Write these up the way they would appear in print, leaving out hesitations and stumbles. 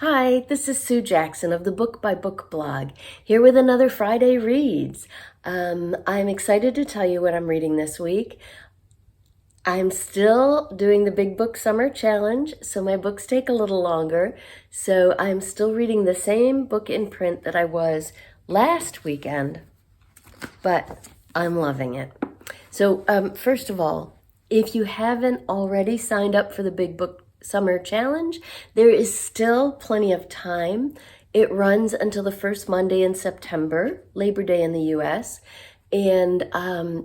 Hi, this is Sue Jackson of the Book by Book blog, here with another Friday Reads. I'm excited to tell you what I'm reading this week. I'm still doing the Big Book Summer Challenge, so my books take a little longer. So I'm still reading the same book in print that I was last weekend, but I'm loving it. So first of all, if you haven't already signed up for the Big Book Summer Challenge, there is still plenty of time. It runs until the first Monday in September, Labor Day in the US, and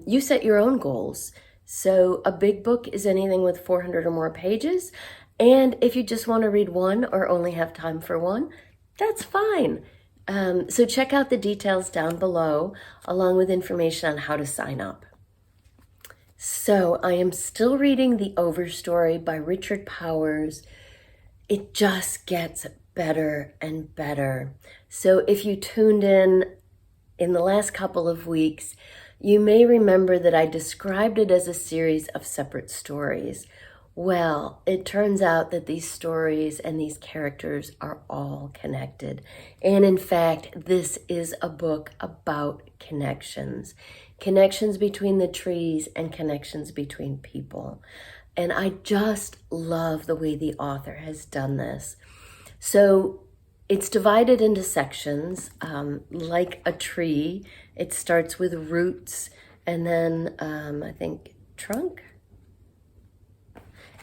you set your own goals. So a big book is anything with 400 or more pages, and if you just want to read one or only have time for one, that's fine. So check out the details down below, along with information on how to sign up. So I am still reading The Overstory by Richard Powers. It just gets better and better. So if you tuned in the last couple of weeks, you may remember that I described it as a series of separate stories. Well, it turns out that these stories and these characters are all connected. And in fact, this is a book about connections. Connections between the trees and connections between people. And I just love the way the author has done this. So it's divided into sections, like a tree. It starts with roots and then I think trunk.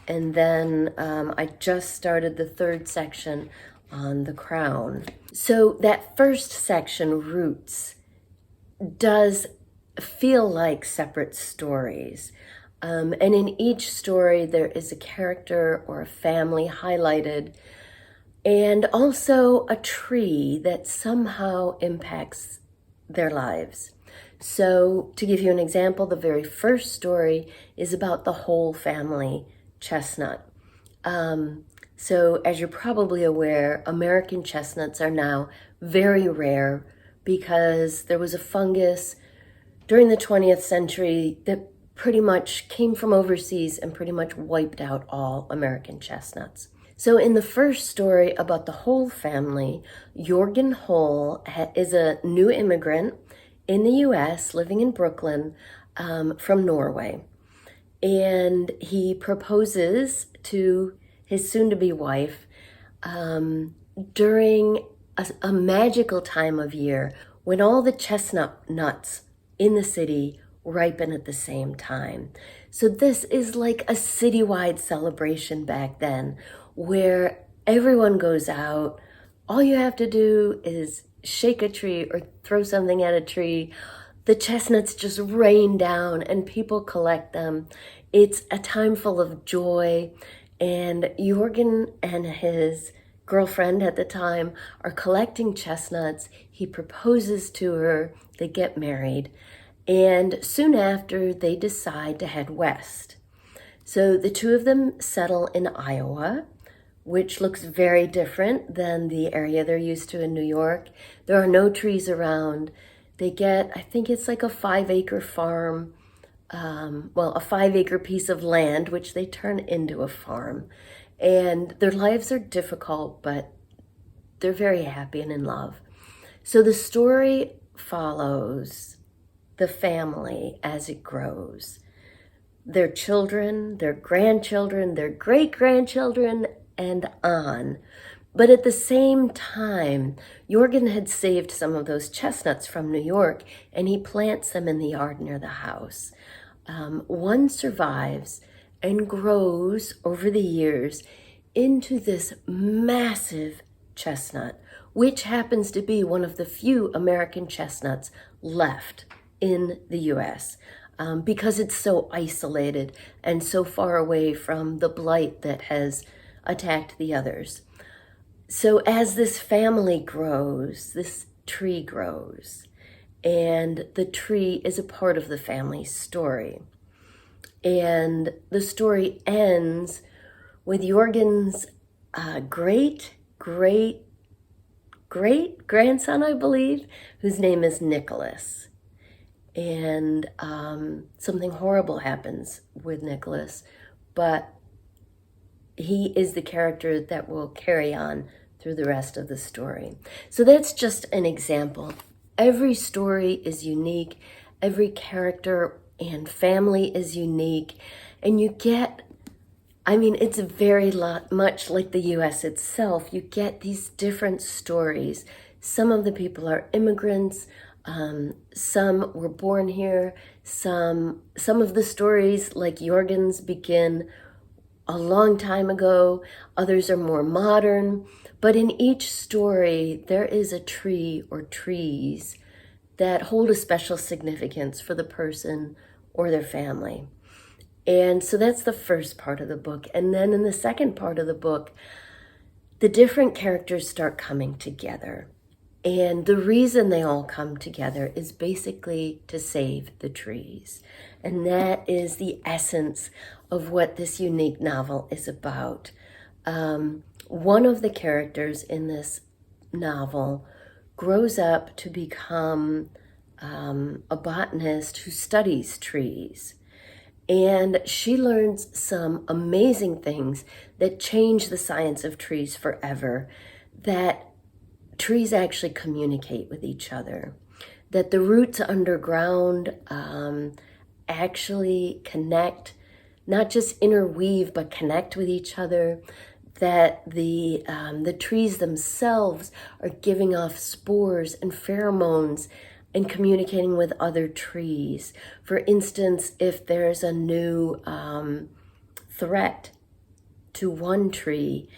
And then I just started the third section on the crown. So that first section, roots, does feel like separate stories. And in each story, there is a character or a family highlighted, and also a tree that somehow impacts their lives. So to give you an example, the very first story is about the whole family chestnut. So as you're probably aware, American chestnuts are now very rare because there was a fungus during the 20th century that pretty much came from overseas and pretty much wiped out all American chestnuts. So in the first story about the Hull family, Jorgen Hull is a new immigrant in the US living in Brooklyn from Norway. And he proposes to his soon-to-be wife during a magical time of year when all the chestnut nuts in the city ripen at the same time. So this is like a citywide celebration back then where everyone goes out. All you have to do is shake a tree or throw something at a tree. The chestnuts just rain down and people collect them. It's a time full of joy, and Jorgen and his girlfriend at the time are collecting chestnuts. He proposes to her, they get married, and soon after they decide to head west. So the two of them settle in Iowa, which looks very different than the area they're used to in New York. There are no trees around. They get, I think it's like a 5-acre farm, a 5-acre piece of land, which they turn into a farm. And their lives are difficult, but they're very happy and in love. So the story follows the family as it grows. Their children, their grandchildren, their great-grandchildren, and on. But at the same time, Jorgen had saved some of those chestnuts from New York, and he plants them in the yard near the house. One survives and grows over the years into this massive chestnut, which happens to be one of the few American chestnuts left in the US, because it's so isolated and so far away from the blight that has attacked the others. So as this family grows, this tree grows, and the tree is a part of the family's story. And the story ends with Jorgen's great-grandson, I believe, whose name is Nicholas. And something horrible happens with Nicholas, but he is the character that will carry on through the rest of the story. So that's just an example. Every story is unique. Every character and family is unique. And you get, it's very much like the US itself. You get these different stories. Some of the people are immigrants. Some were born here. Some of the stories, like Jorgen's, begin a long time ago. Others are more modern. But in each story, there is a tree or trees that hold a special significance for the person or their family. And so that's the first part of the book. And then in the second part of the book, the different characters start coming together. And the reason they all come together is basically to save the trees. And that is the essence of what this unique novel is about. One of the characters in this novel grows up to become a botanist who studies trees. And she learns some amazing things that change the science of trees forever, that trees actually communicate with each other, that the roots underground actually connect, not just interweave, but connect with each other, that the trees themselves are giving off spores and pheromones and communicating with other trees. For instance, if there's a new threat to one tree,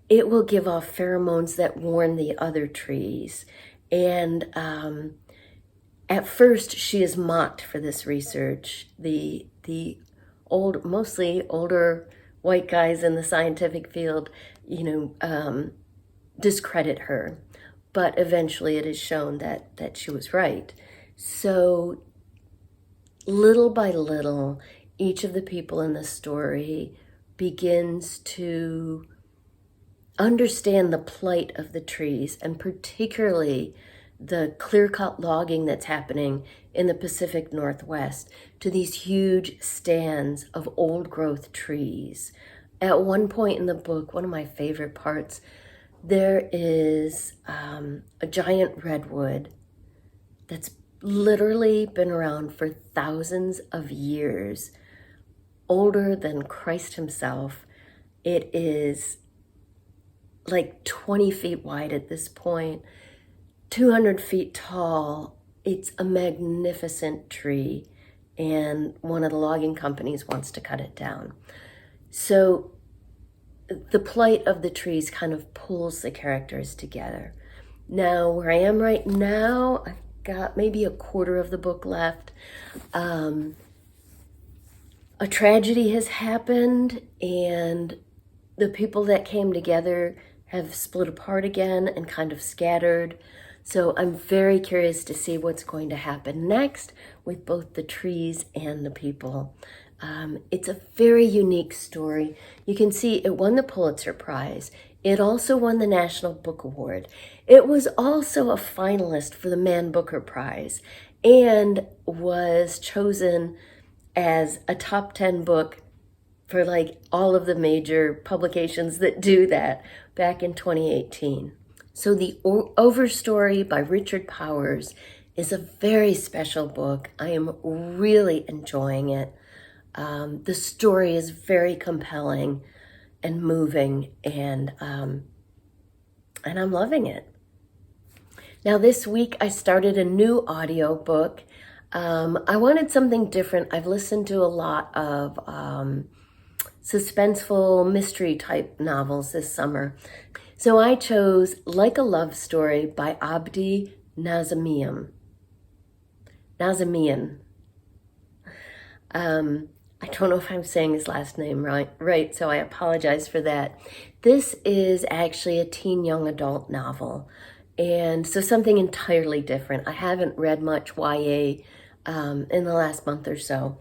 it will give off pheromones that warn the other trees. And at first, she is mocked for this research. The mostly older white guys in the scientific field, discredit her. But eventually it is shown that she was right. So little by little, each of the people in the story begins to understand the plight of the trees, and particularly the clear-cut logging that's happening in the Pacific Northwest to these huge stands of old-growth trees. At one point in the book, one of my favorite parts, there is a giant redwood that's literally been around for thousands of years, older than Christ himself. It is like 20 feet wide at this point, 200 feet tall. It's a magnificent tree, and one of the logging companies wants to cut it down. So the plight of the trees kind of pulls the characters together. Now, where I am right now, I've got maybe a quarter of the book left. A tragedy has happened, and the people that came together have split apart again and kind of scattered. So I'm very curious to see what's going to happen next with both the trees and the people. It's a very unique story. You can see it won the Pulitzer Prize. It also won the National Book Award. It was also a finalist for the Man Booker Prize and was chosen as a top 10 book for like all of the major publications that do that back in 2018. So the Overstory by Richard Powers is a very special book. I am really enjoying it. The story is very compelling and moving, and I'm loving it. Now this week I started a new audio book. I wanted something different. I've listened to a lot of suspenseful mystery type novels this summer. So I chose Like a Love Story by Abdi Nazemian. I don't know if I'm saying his last name right, so I apologize for that. This is actually a teen young adult novel, and so something entirely different. I haven't read much YA in the last month or so.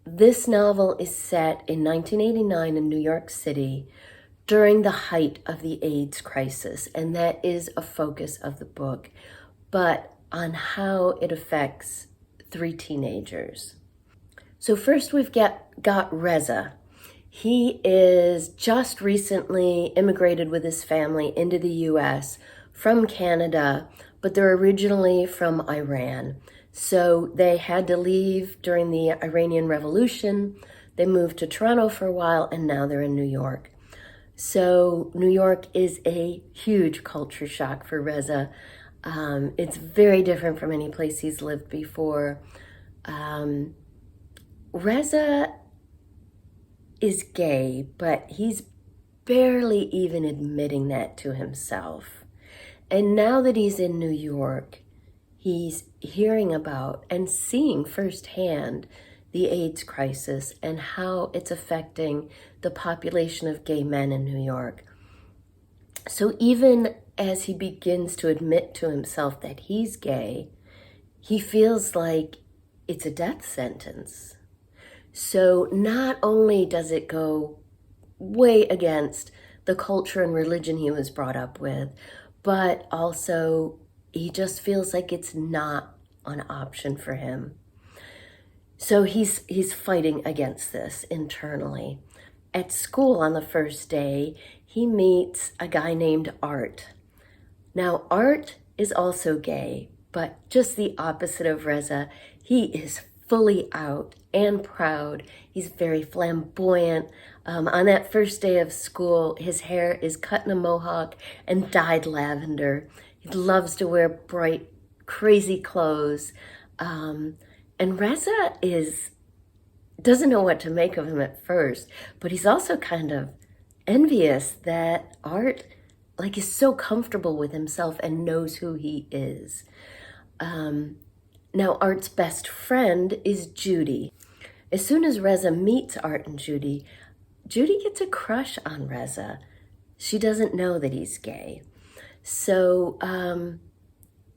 This novel is set in 1989 in New York City during the height of the AIDS crisis, and that is a focus of the book, but on how it affects 3 teenagers. So first we've got Reza. He is just recently immigrated with his family into the US from Canada, but they're originally from Iran. So they had to leave during the Iranian Revolution. They moved to Toronto for a while, and now they're in New York. So New York is a huge culture shock for Reza. It's very different from any place he's lived before. Reza is gay, but he's barely even admitting that to himself. And now that he's in New York, he's hearing about and seeing firsthand the AIDS crisis and how it's affecting the population of gay men in New York. So even as he begins to admit to himself that he's gay, he feels like it's a death sentence. So not only does it go way against the culture and religion he was brought up with, but also he just feels like it's not an option for him. So he's fighting against this internally. At school on the first day, he meets a guy named Art. Now, Art is also gay, but just the opposite of Reza. He is fully out and proud. He's very flamboyant. On that first day of school, his hair is cut in a mohawk and dyed lavender. He loves to wear bright, crazy clothes. And Reza doesn't know what to make of him at first, but he's also kind of envious that Art is so comfortable with himself and knows who he is. Now, Art's best friend is Judy. As soon as Reza meets Art and Judy gets a crush on Reza. She doesn't know that he's gay. So,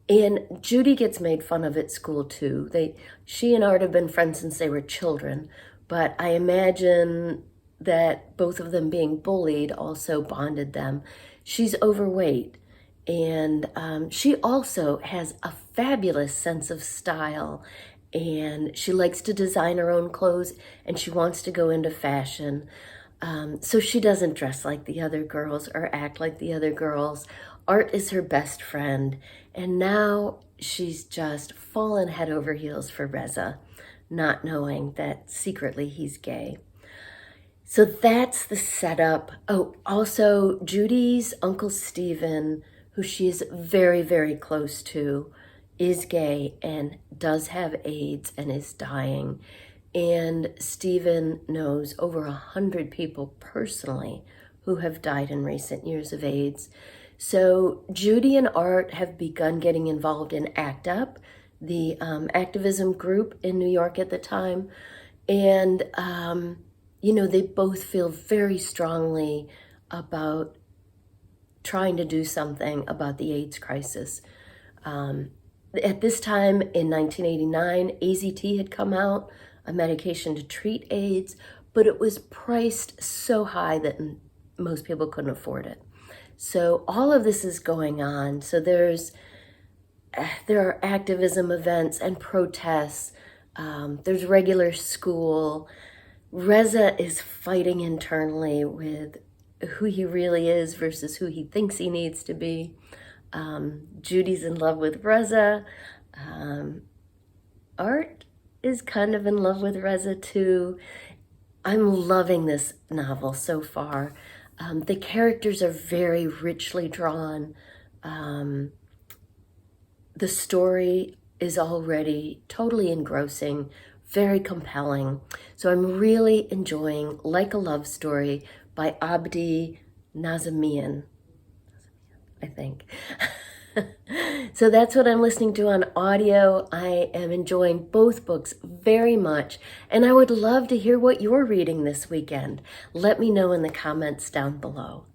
and Judy gets made fun of at school too. She and Art have been friends since they were children, but I imagine that both of them being bullied also bonded them. She's overweight, and she also has a fabulous sense of style, and she likes to design her own clothes, and she wants to go into fashion. So she doesn't dress like the other girls or act like the other girls. Art is her best friend, and now she's just fallen head over heels for Reza, not knowing that secretly he's gay. So that's the setup. Oh, also Judy's Uncle Stephen, who she is very, very close to, is gay and does have AIDS and is dying. And Stephen knows over 100 people personally who have died in recent years of AIDS. So Judy and Art have begun getting involved in ACT UP, the activism group in New York at the time. And, they both feel very strongly about trying to do something about the AIDS crisis. At this time in 1989, AZT had come out, a medication to treat AIDS, but it was priced so high that most people couldn't afford it. So all of this is going on. So there are activism events and protests. There's regular school. Reza is fighting internally with who he really is versus who he thinks he needs to be. Judy's in love with Reza. Art is kind of in love with Reza too. I'm loving this novel so far. The characters are very richly drawn. The story is already totally engrossing, very compelling. So I'm really enjoying Like a Love Story by Abdi Nazamian, I think. So that's what I'm listening to on audio. I am enjoying both books very much, and I would love to hear what you're reading this weekend. Let me know in the comments down below.